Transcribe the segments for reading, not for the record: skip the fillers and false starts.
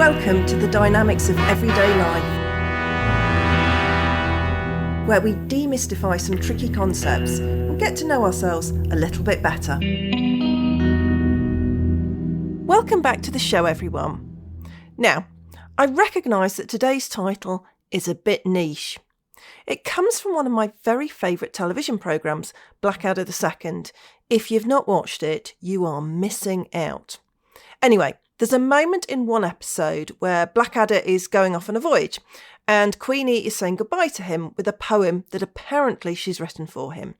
Welcome to the Dynamics of Everyday Life, where we demystify some tricky concepts and get to know ourselves a little bit better. Welcome back to the show, everyone. Now, I recognise that today's title is a bit niche. It comes from one of my very favourite television programmes, Blackadder II. If you've not watched it, you are missing out. Anyway, there's a moment in one episode where Blackadder is going off on a voyage and Queenie is saying goodbye to him with a poem that apparently she's written for him.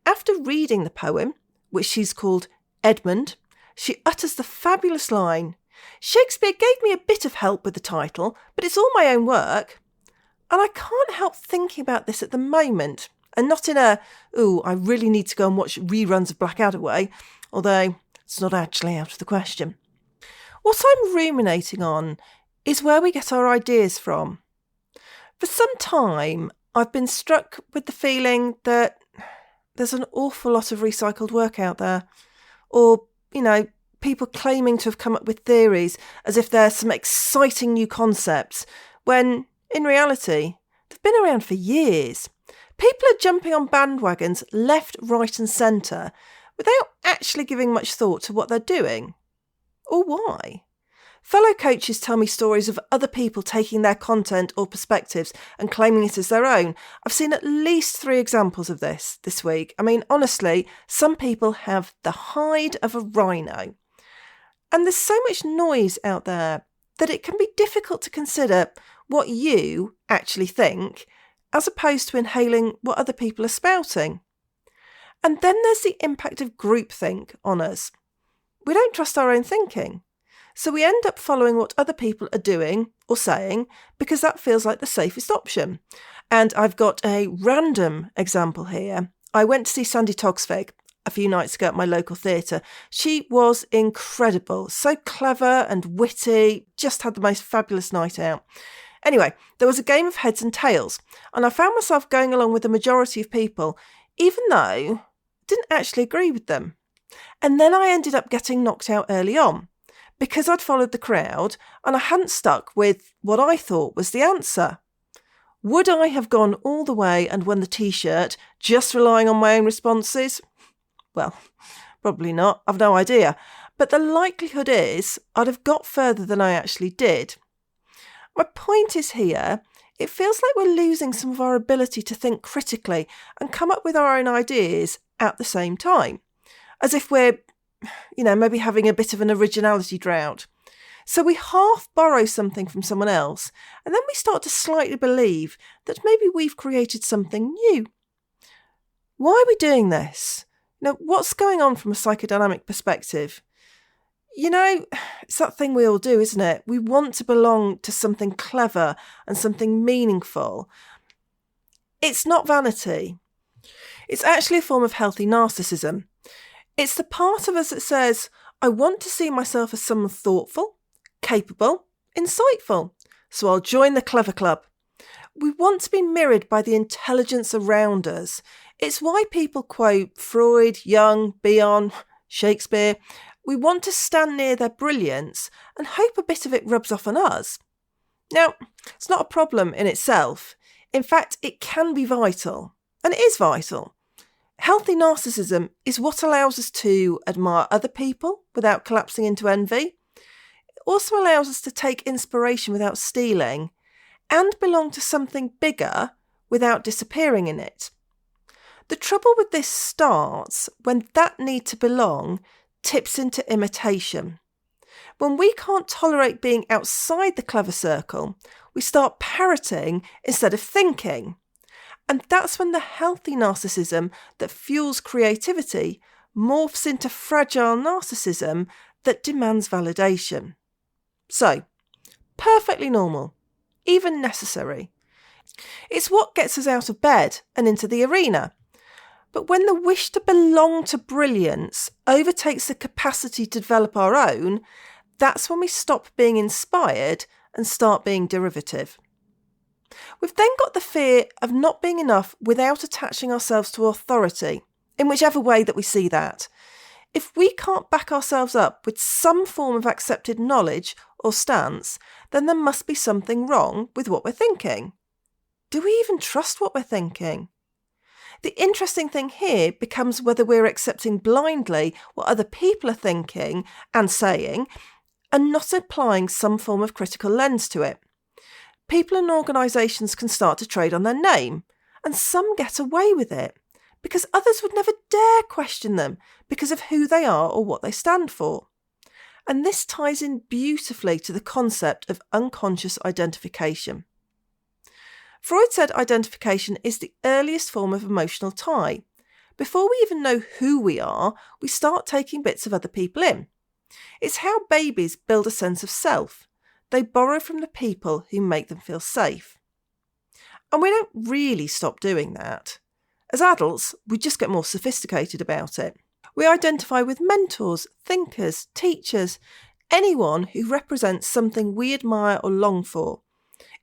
After reading the poem, which she's called Edmund, she utters the fabulous line, "Shakespeare gave me a bit of help with the title, but it's all my own work." And I can't help thinking about this at the moment, and not in a, I really need to go and watch reruns of Blackadder way, although it's not actually out of the question. What I'm ruminating on is where we get our ideas from. For some time, I've been struck with the feeling that there's an awful lot of recycled work out there. Or, people claiming to have come up with theories as if they're some exciting new concepts, when, in reality, they've been around for years. People are jumping on bandwagons left, right and centre without actually giving much thought to what they're doing. Or why? Fellow coaches tell me stories of other people taking their content or perspectives and claiming it as their own. I've seen at least 3 examples of this week. I mean, honestly, some people have the hide of a rhino. And there's so much noise out there that it can be difficult to consider what you actually think, as opposed to inhaling what other people are spouting. And then there's the impact of groupthink on us. We don't trust our own thinking. So we end up following what other people are doing or saying because that feels like the safest option. And I've got a random example here. I went to see Sandy Togsvig a few nights ago at my local theatre. She was incredible, so clever and witty, just had the most fabulous night out. Anyway, there was a game of heads and tails, and I found myself going along with the majority of people, even though I didn't actually agree with them. And then I ended up getting knocked out early on because I'd followed the crowd and I hadn't stuck with what I thought was the answer. Would I have gone all the way and won the t-shirt just relying on my own responses? Well, probably not. I've no idea. But the likelihood is I'd have got further than I actually did. My point is here, it feels like we're losing some of our ability to think critically and come up with our own ideas at the same time. As if we're, maybe having a bit of an originality drought. So we half borrow something from someone else, and then we start to slightly believe that maybe we've created something new. Why are we doing this? What's going on from a psychodynamic perspective? It's that thing we all do, isn't it? We want to belong to something clever and something meaningful. It's not vanity. It's actually a form of healthy narcissism. It's the part of us that says, I want to see myself as someone thoughtful, capable, insightful, so I'll join the clever club. We want to be mirrored by the intelligence around us. It's why people quote Freud, Jung, Shakespeare. We want to stand near their brilliance and hope a bit of it rubs off on us. Now, it's not a problem in itself. In fact, it can be vital, and it is vital. Healthy narcissism is what allows us to admire other people without collapsing into envy. It also allows us to take inspiration without stealing and belong to something bigger without disappearing in it. The trouble with this starts when that need to belong tips into imitation. When we can't tolerate being outside the clever circle, we start parroting instead of thinking. And that's when the healthy narcissism that fuels creativity morphs into fragile narcissism that demands validation. So, perfectly normal, even necessary. It's what gets us out of bed and into the arena. But when the wish to belong to brilliance overtakes the capacity to develop our own, that's when we stop being inspired and start being derivative. We've then got the fear of not being enough without attaching ourselves to authority, in whichever way that we see that. If we can't back ourselves up with some form of accepted knowledge or stance, then there must be something wrong with what we're thinking. Do we even trust what we're thinking? The interesting thing here becomes whether we're accepting blindly what other people are thinking and saying and not applying some form of critical lens to it. People and organisations can start to trade on their name, and some get away with it because others would never dare question them because of who they are or what they stand for. And this ties in beautifully to the concept of unconscious identification. Freud said identification is the earliest form of emotional tie. Before we even know who we are, we start taking bits of other people in. It's how babies build a sense of self. They borrow from the people who make them feel safe. And we don't really stop doing that. As adults, we just get more sophisticated about it. We identify with mentors, thinkers, teachers, anyone who represents something we admire or long for.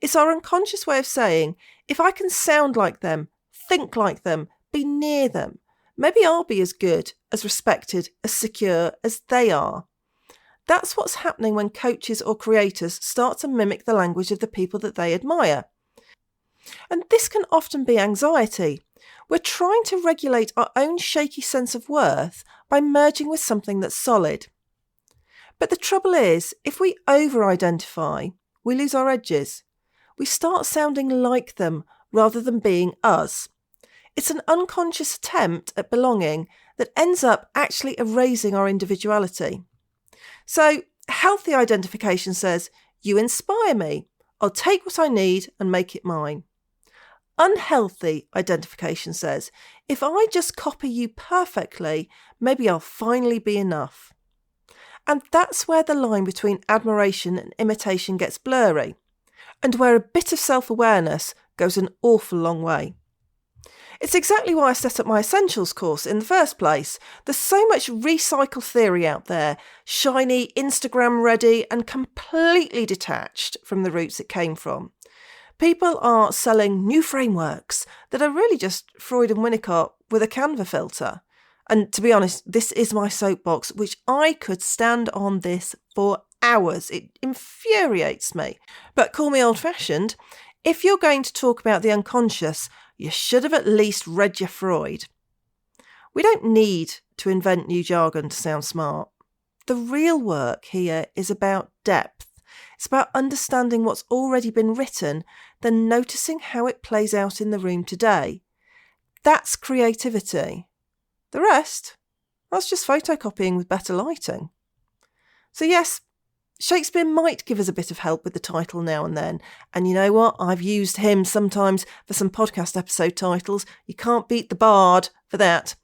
It's our unconscious way of saying, if I can sound like them, think like them, be near them, maybe I'll be as good, as respected, as secure as they are. That's what's happening when coaches or creators start to mimic the language of the people that they admire. And this can often be anxiety. We're trying to regulate our own shaky sense of worth by merging with something that's solid. But the trouble is, if we over-identify, we lose our edges. We start sounding like them rather than being us. It's an unconscious attempt at belonging that ends up actually erasing our individuality. So, healthy identification says, you inspire me. I'll take what I need and make it mine. Unhealthy identification says, if I just copy you perfectly, maybe I'll finally be enough. And that's where the line between admiration and imitation gets blurry, and where a bit of self-awareness goes an awful long way. It's exactly why I set up my Essentials course in the first place. There's so much recycle theory out there, shiny, Instagram ready, and completely detached from the roots it came from. People are selling new frameworks that are really just Freud and Winnicott with a Canva filter. And to be honest, this is my soapbox, which I could stand on this for hours. It infuriates me. But call me old-fashioned. If you're going to talk about the unconscious, you should have at least read your Freud. We don't need to invent new jargon to sound smart. The real work here is about depth. It's about understanding what's already been written, then noticing how it plays out in the room today. That's creativity. The rest, that's just photocopying with better lighting. So yes, Shakespeare might give us a bit of help with the title now and then. And you know what? I've used him sometimes for some podcast episode titles. You can't beat the bard for that.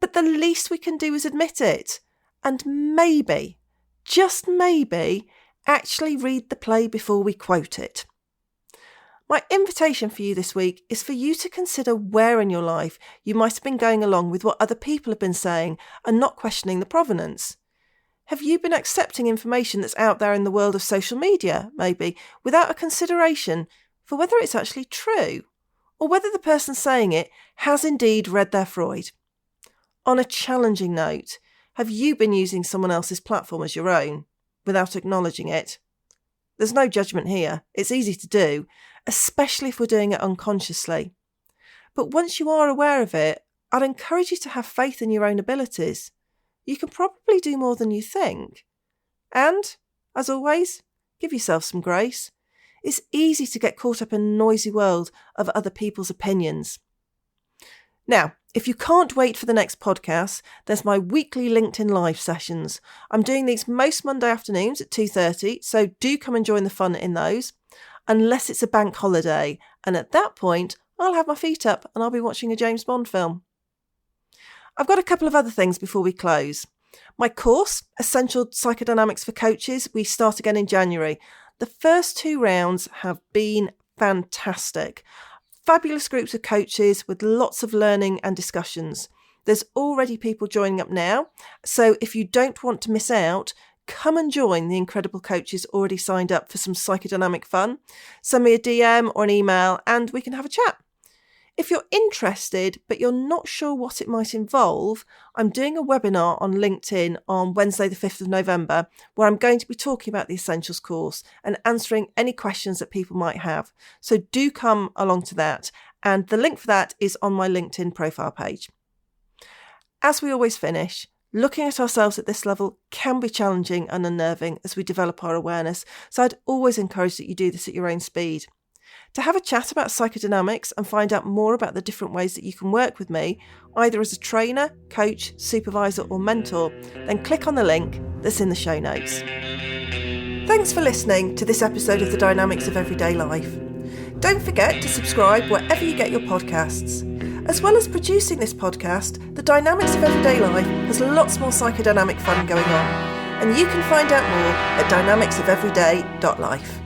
But the least we can do is admit it. And maybe, just maybe, actually read the play before we quote it. My invitation for you this week is for you to consider where in your life you might have been going along with what other people have been saying and not questioning the provenance. Have you been accepting information that's out there in the world of social media, maybe, without a consideration for whether it's actually true, or whether the person saying it has indeed read their Freud? On a challenging note, have you been using someone else's platform as your own, without acknowledging it? There's no judgment here. It's easy to do, especially if we're doing it unconsciously. But once you are aware of it, I'd encourage you to have faith in your own abilities. You can probably do more than you think. And, as always, give yourself some grace. It's easy to get caught up in a noisy world of other people's opinions. Now, if you can't wait for the next podcast, there's my weekly LinkedIn live sessions. I'm doing these most Monday afternoons at 2:30, so do come and join the fun in those, unless it's a bank holiday. And at that point, I'll have my feet up and I'll be watching a James Bond film. I've got a couple of other things before we close. My course, Essential Psychodynamics for Coaches, we start again in January. The first 2 rounds have been fantastic. Fabulous groups of coaches with lots of learning and discussions. There's already people joining up now, so if you don't want to miss out, come and join the incredible coaches already signed up for some psychodynamic fun. Send me a DM or an email and we can have a chat. If you're interested, but you're not sure what it might involve, I'm doing a webinar on LinkedIn on Wednesday, the 5th of November, where I'm going to be talking about the Essentials course and answering any questions that people might have. So do come along to that. And the link for that is on my LinkedIn profile page. As we always finish, looking at ourselves at this level can be challenging and unnerving as we develop our awareness. So I'd always encourage that you do this at your own speed. To have a chat about psychodynamics and find out more about the different ways that you can work with me, either as a trainer, coach, supervisor or mentor, then click on the link that's in the show notes. Thanks for listening to this episode of The Dynamics of Everyday Life. Don't forget to subscribe wherever you get your podcasts. As well as producing this podcast, The Dynamics of Everyday Life has lots more psychodynamic fun going on, and you can find out more at dynamicsofeveryday.life.